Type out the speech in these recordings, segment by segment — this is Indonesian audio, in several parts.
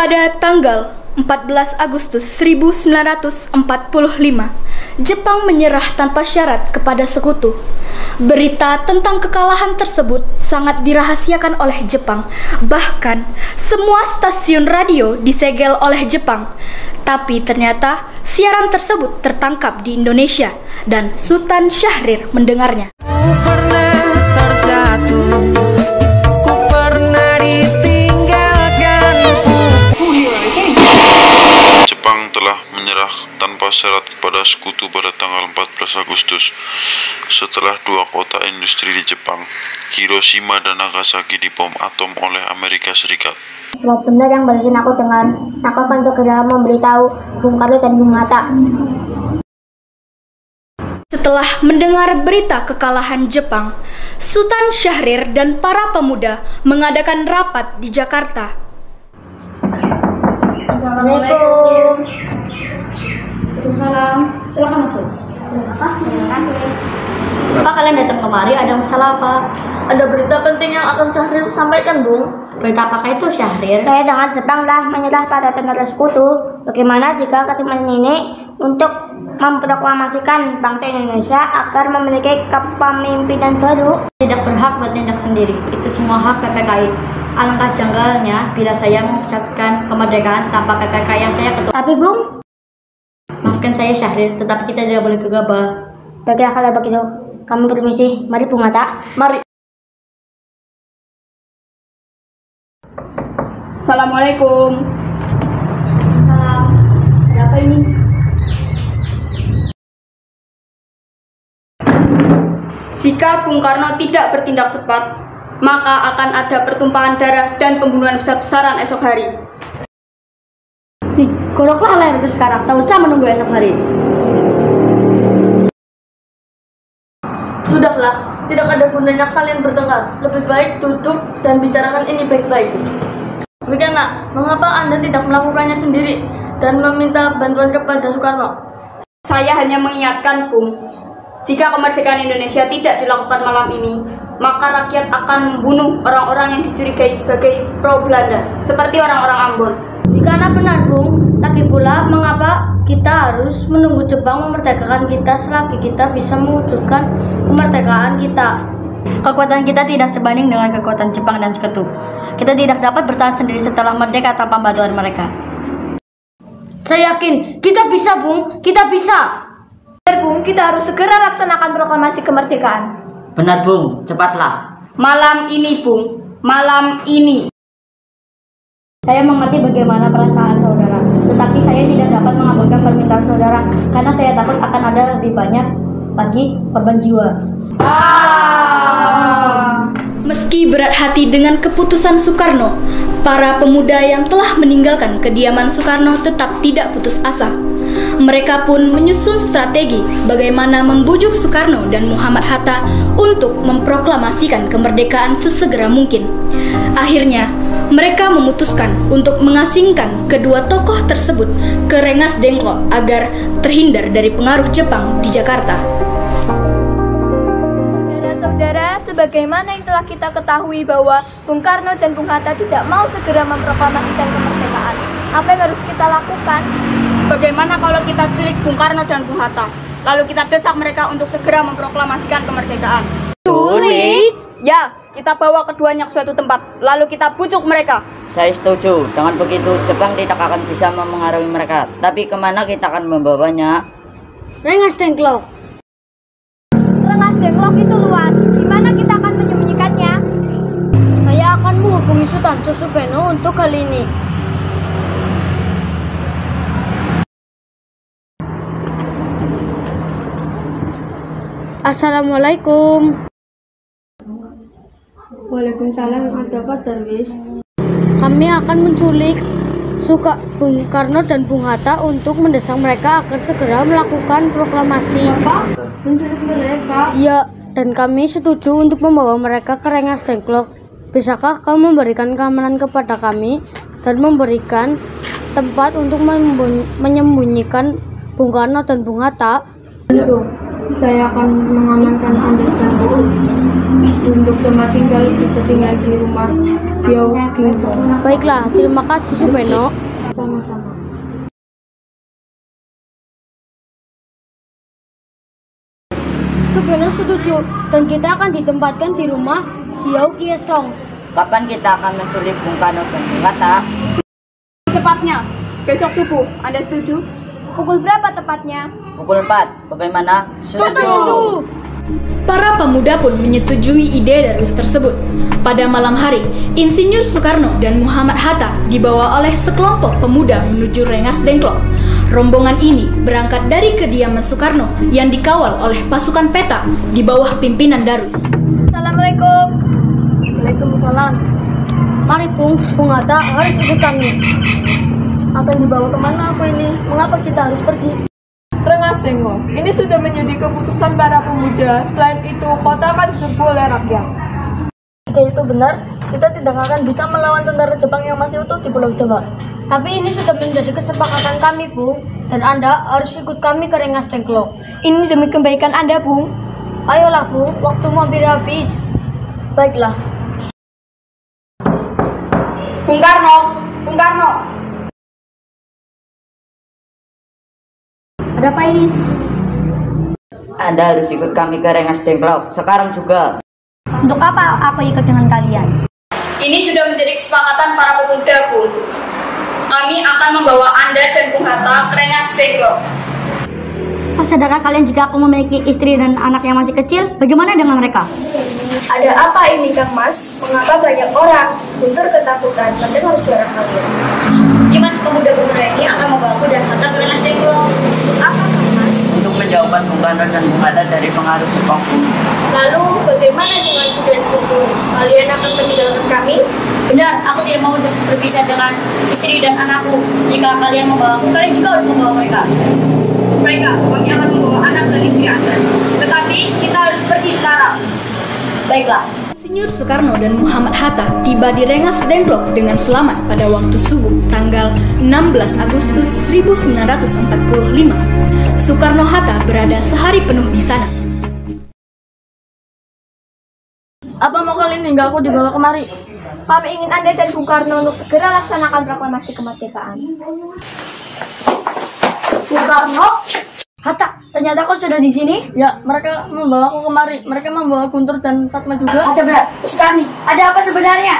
Pada tanggal 14 Agustus 1945, Jepang menyerah tanpa syarat kepada sekutu. Berita tentang kekalahan tersebut sangat dirahasiakan oleh Jepang. Bahkan, semua stasiun radio disegel oleh Jepang. Tapi ternyata siaran tersebut tertangkap di Indonesia dan Sultan Syahrir mendengarnya. Tanpa syarat kepada sekutu pada tanggal 14 Agustus setelah dua kota industri di Jepang, Hiroshima dan Nagasaki dibom atom oleh Amerika Serikat. Kalau benar yang balasin aku dengan aku akan segera memberitahu Bung Karno dan Bung Hatta. Setelah mendengar berita kekalahan Jepang, Sultan Syahrir dan para pemuda mengadakan rapat di Jakarta. Assalamualaikum. Waalaikumsalam. Silakan masuk. Terima kasih. Pak, kalian datang kemari ada masalah apa? Ada berita penting yang akan Syahrir sampaikan, Bung. Berita apakah itu, Syahrir? Saya dengar Jepang telah menyerah pada tentara sekutu. Bagaimana jika kesempatan ini untuk memproklamasikan bangsa Indonesia agar memiliki kepemimpinan baru? Tidak berhak bertindak sendiri. Itu semua hak PPKI. Alangkah janggalnya bila saya mengucapkan kemerdekaan tanpa PPKI yang saya ketua. Tapi, Bung, maafkan saya Syahrir, tetapi kita tidak boleh gegabah. Baiklah kalau begitu, kami permisi. Mari Bung Hatta. Mari. Assalamualaikum. Salam. Ada apa ini? Jika Bung Karno tidak bertindak cepat, maka akan ada pertumpahan darah dan pembunuhan besar-besaran esok hari. Nih, goroklah air itu sekarang. Tak usah menunggu esok hari. Sudahlah, tidak ada gunanya kalian bertengkar. Lebih baik duduk dan bicarakan ini baik-baik. Bagaimana? Mengapa Anda tidak melakukannya sendiri dan meminta bantuan kepada Soekarno? Saya hanya mengingatkan, Bung, jika kemerdekaan Indonesia tidak dilakukan malam ini, maka rakyat akan membunuh orang-orang yang dicurigai sebagai pro-Belanda, seperti orang-orang Ambon. Karena benar, Bung. Lagi pula, mengapa kita harus menunggu Jepang memerdekakan kita selagi kita bisa mewujudkan kemerdekaan kita? Kekuatan kita tidak sebanding dengan kekuatan Jepang dan sekutu. Kita tidak dapat bertahan sendiri setelah merdeka tanpa bantuan mereka. Saya yakin kita bisa, Bung. Kita bisa. Benar, Bung. Kita harus segera laksanakan proklamasi kemerdekaan. Benar, Bung. Cepatlah. Malam ini, Bung. Malam ini. Saya mengerti bagaimana perasaan saudara, tetapi saya tidak dapat mengabulkan permintaan saudara karena saya takut akan ada lebih banyak lagi korban jiwa. Meski berat hati dengan keputusan Soekarno, para pemuda yang telah meninggalkan kediaman Soekarno tetap tidak putus asa. Mereka pun menyusun strategi bagaimana membujuk Soekarno dan Muhammad Hatta untuk memproklamasikan kemerdekaan sesegera mungkin. Akhirnya, mereka memutuskan untuk mengasingkan kedua tokoh tersebut ke Rengas Dengklok agar terhindar dari pengaruh Jepang di Jakarta. Saudara-saudara, sebagaimana yang telah kita ketahui bahwa Bung Karno dan Bung Hatta tidak mau segera memproklamasikan kemerdekaan. Apa yang harus kita lakukan? Bagaimana kalau kita culik Bung Karno dan Bung Hatta, lalu kita desak mereka untuk segera memproklamasikan kemerdekaan? Culik? Ya, kita bawa keduanya ke suatu tempat, lalu kita bujuk mereka. Saya setuju. Dengan begitu, Jepang tidak akan bisa memengaruhi mereka. Tapi kemana kita akan membawanya? Rengas Dengklok. Rengas Dengklok itu luas. Di mana kita akan menyembunyikannya? Saya akan menghubungi Sultan Sosopeno untuk hal ini. Assalamualaikum. Waalaikumsalam, ada apa, Darwis? Kami akan menculik Bung Karno dan Bung Hatta untuk mendesak mereka agar segera melakukan proklamasi. Apa? Menculik mereka? Iya, dan kami setuju untuk membawa mereka ke Rengas Dengklok. Bisakah kau memberikan keamanan kepada kami dan memberikan tempat untuk menyembunyikan Bung Karno dan Bung Hatta? Saya akan mengamankan Anda sendiri. Untuk tempat tinggal, kita tinggal di rumah Jiao Kingsong. Baiklah, terima kasih Supeno. Sama-sama. Supeno setuju, dan kita akan ditempatkan di rumah Jiao Kingsong. Kapan kita akan menculik Bung Karno dan Bung Hatta? Tepatnya, besok subuh. Anda setuju? Pukul berapa tepatnya? Pukul 4. Bagaimana? Setuju! Para pemuda pun menyetujui ide Darwis tersebut. Pada malam hari, Insinyur Soekarno dan Muhammad Hatta dibawa oleh sekelompok pemuda menuju Rengas Dengklok. Rombongan ini berangkat dari kediaman Soekarno yang dikawal oleh pasukan peta di bawah pimpinan Darwis. Assalamualaikum. Waalaikumsalam. Mari Bung Hatta harus ikut kami. Akan dibawa kemana aku ini? Mengapa kita harus pergi? Rengas Dengklok, ini sudah menjadi keputusan para pemuda. Selain itu, kota akan diserbu oleh rakyat. Jika itu benar, kita tidak akan bisa melawan tentara Jepang yang masih utuh di Pulau Jawa. Tapi ini sudah menjadi kesepakatan kami, Bung. Dan Anda harus ikut kami ke Rengas Dengklok. Ini demi kebaikan Anda, Bung. Ayolah, Bung. Waktumu hampir habis. Baiklah. Bung Karno! Bung Karno! Ada apa ini? Anda harus ikut kami ke Rengas Dengklok. Sekarang juga. Untuk apa aku ikut dengan kalian? Ini sudah menjadi kesepakatan para pemuda, Bung. Kami akan membawa Anda dan Bung Hatta ke Rengas Dengklok. Sadarkah kalian jika aku memiliki istri dan anak yang masih kecil? Bagaimana dengan mereka? Ada apa ini, Kang Mas? Mengapa banyak orang Guntur ketakutan mendengar suara kalian? Dimas, pemuda-pemuda ini akan membawaku dan Hatta ke Rengas Dengklok. Apa, Kang Mas? Untuk menjauhkan Bung Karno dan Bung Hatta dari pengaruh Jepang. Lalu bagaimana dengan dan Guntur? Kalian akan meninggalkan kami? Benar, aku tidak mau berpisah dengan istri dan anakku. Jika kalian membawaku, kalian juga harus membawa mereka. Baiklah, kami akan membawa anak dan istri Anda. Tetapi kita harus pergi sekarang. Baiklah. Insinyur Soekarno dan Muhammad Hatta tiba di Rengas Dengklok dengan selamat pada waktu subuh tanggal 16 Agustus 1945. Soekarno-Hatta berada sehari penuh di sana. Apa mau kalian hingga aku dibawa kemari? Kami ingin Anda dan Bung Karno untuk segera laksanakan proklamasi kemerdekaan. Bung Karno? Hatta, ternyata kau sudah di sini? Ya, mereka membawaku kemari. Mereka membawa Guntur dan Fatma juga. Hatta berat, kami. Ada apa sebenarnya?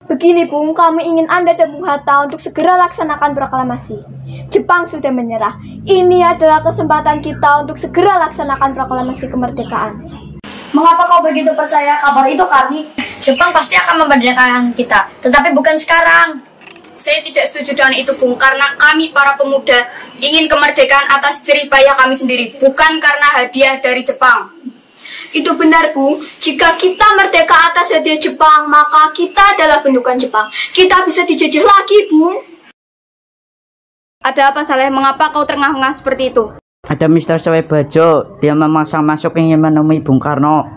Begini, Bung, kami ingin Anda dan Bung Hatta untuk segera laksanakan proklamasi. Jepang sudah menyerah. Ini adalah kesempatan kita untuk segera laksanakan proklamasi kemerdekaan. Mengapa kau begitu percaya kabar itu, Karni? Jepang pasti akan memerdekakan kita, tetapi bukan sekarang. Saya tidak setuju dengan itu, Bung, karena kami para pemuda ingin kemerdekaan atas jerih payah kami sendiri, bukan karena hadiah dari Jepang. Itu benar, Bung. Jika kita merdeka atas hadiah Jepang, maka kita adalah bendukan Jepang. Kita bisa dijajah lagi, Bung. Ada apa, Saleh? Mengapa kau terengah-engah seperti itu? Ada Mr. Soebajo. Dia memaksa masuk ingin menemui Bung Karno.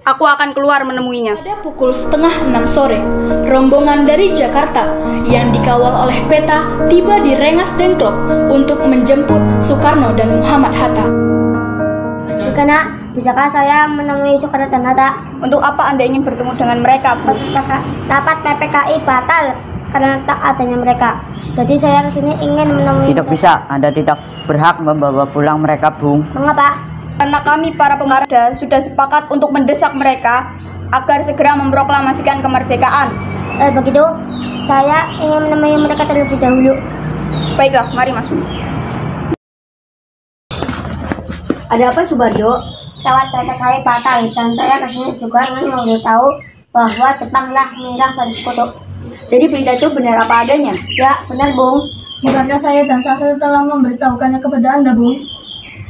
Aku akan keluar menemuinya. Pada pukul 5:30 sore, rombongan dari Jakarta yang dikawal oleh peta tiba di Rengas Dengklok untuk menjemput Soekarno dan Muhammad Hatta. Karena bisakah saya menemui Soekarno dan Hatta? Untuk apa Anda ingin bertemu dengan mereka, Bung? Rapat PPKI batal karena tak adanya mereka. Jadi saya kesini ingin menemui. Tidak bisa. Anda tidak berhak membawa pulang mereka, Bung. Mengapa? Karena kami para pemuda sudah sepakat untuk mendesak mereka agar segera memproklamasikan kemerdekaan. Begitu, saya ingin menemui mereka terlebih dahulu. Baiklah, mari masuk. Ada apa, Subarjo? Lewat PPKI batal dan saya kesini juga ingin memberitahu bahwa Jepang telah menyerah pada sekutu. Jadi berita itu benar apa adanya? Ya, benar, Bung. Bukankah saya dan Sahir telah memberitahukannya kepada Anda, Bung?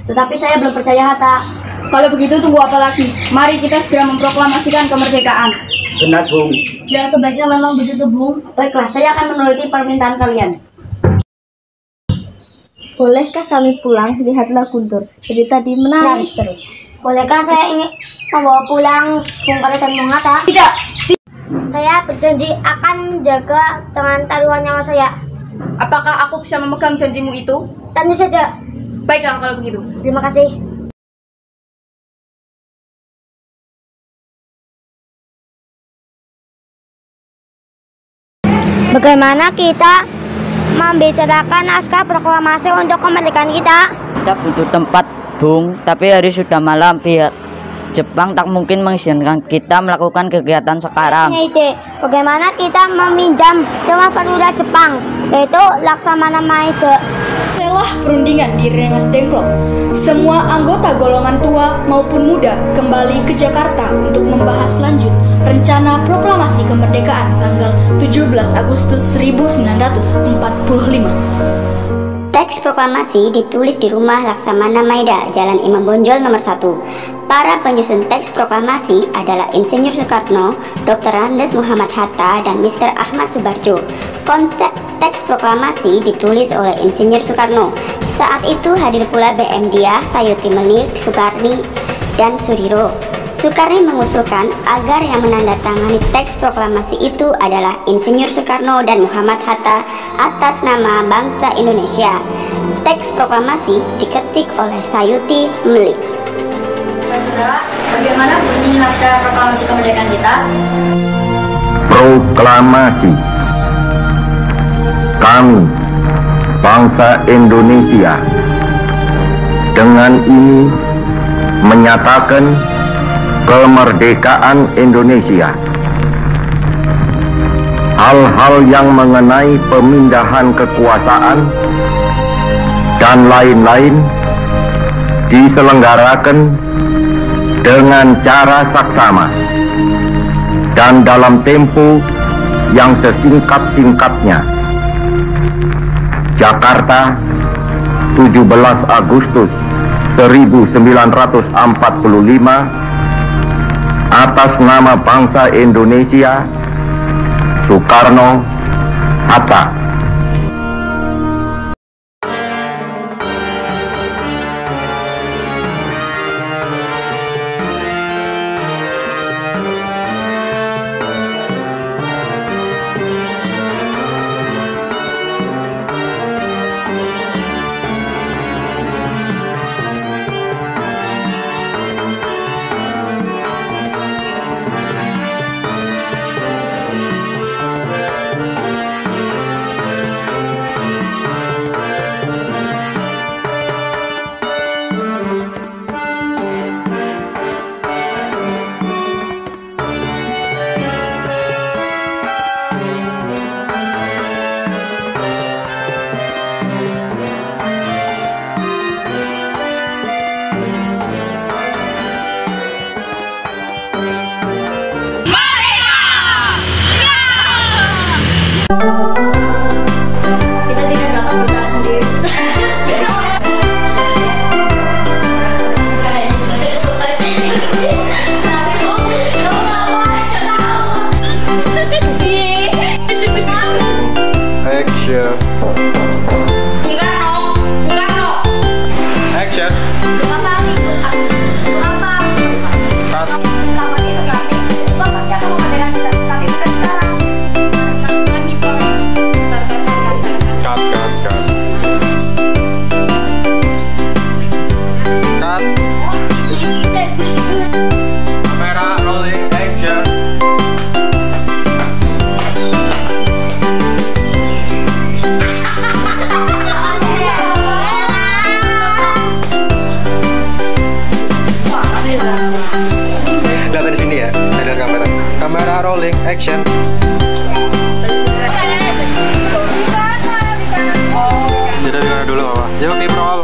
Tetapi saya belum percaya, Hatta. Kalau begitu tunggu apa lagi? Mari kita segera memproklamasikan kemerdekaan. Benar, Bung. Ya, sebaiknya memang begitu, Bung. Baiklah, saya akan menuruti permintaan kalian. Bolehkah kami pulang? Lihatlah Guntur. Jadi tadi menangis terus. Bolehkah saya ingin membawa pulang Bung Karno dan Bung Hatta? Tidak. Saya berjanji akan menjaga dengan taruhan nyawa saya. Apakah aku bisa memegang janjimu itu? Tentu saja. Baiklah kalau begitu. Terima kasih. Bagaimana kita membicarakan naskah proklamasi untuk kemerdekaan kita? Kita butuh tempat, Bung, tapi hari sudah malam. Pihak Jepang tak mungkin mengizinkan kita melakukan kegiatan sekarang. Punya ide, bagaimana kita meminjam rumah perwira Jepang, yaitu Laksamana Maeda. Setelah perundingan di Rengas Dengklok, semua anggota golongan tua maupun muda kembali ke Jakarta untuk membahas lanjut rencana proklamasi kemerdekaan tanggal 17 Agustus 1945. Teks proklamasi ditulis di rumah Laksamana Maeda, Jalan Imam Bonjol nomor 1. Para penyusun teks proklamasi adalah Insinyur Soekarno, Dr. Andes Muhammad Hatta, dan Mr. Ahmad Subarjo. Konsep teks proklamasi ditulis oleh Insinyur Soekarno. Saat itu hadir pula BM Diah, Sayuti Menik, Soekarni, dan Suriro. Soekarni mengusulkan agar yang menandatangani teks proklamasi itu adalah Insinyur Soekarno dan Muhammad Hatta atas nama bangsa Indonesia. Teks proklamasi diketik oleh Sayuti Melik. Saudara, bagaimana bunyi naskah proklamasi kemerdekaan kita? Proklamasi. Kami, bangsa Indonesia, dengan ini menyatakan kemerdekaan Indonesia. Hal-hal yang mengenai pemindahan kekuasaan dan lain-lain diselenggarakan dengan cara saksama dan dalam tempo yang sesingkat-singkatnya. Jakarta, 17 Agustus 1945, atas nama bangsa Indonesia, Soekarno Hatta. Kita tidak dapat bertahan sendiri. Action. Bung Karno. Action. Lihat di sini ya, lihat kamera. Kamera rolling, action. Jadi kamera dulu apa? Yuk keep roll.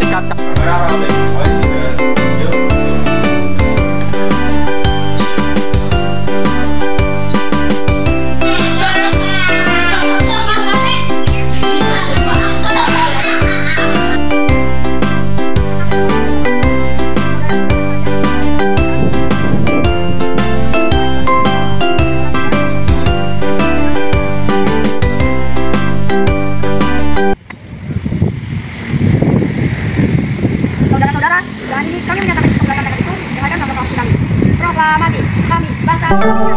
Ikat kamera rolling. Saudara-saudara, dan ini kami menyatakan keberatan itu dengan nama proklamasi kami. Proklamasi kami bangsa Indonesia.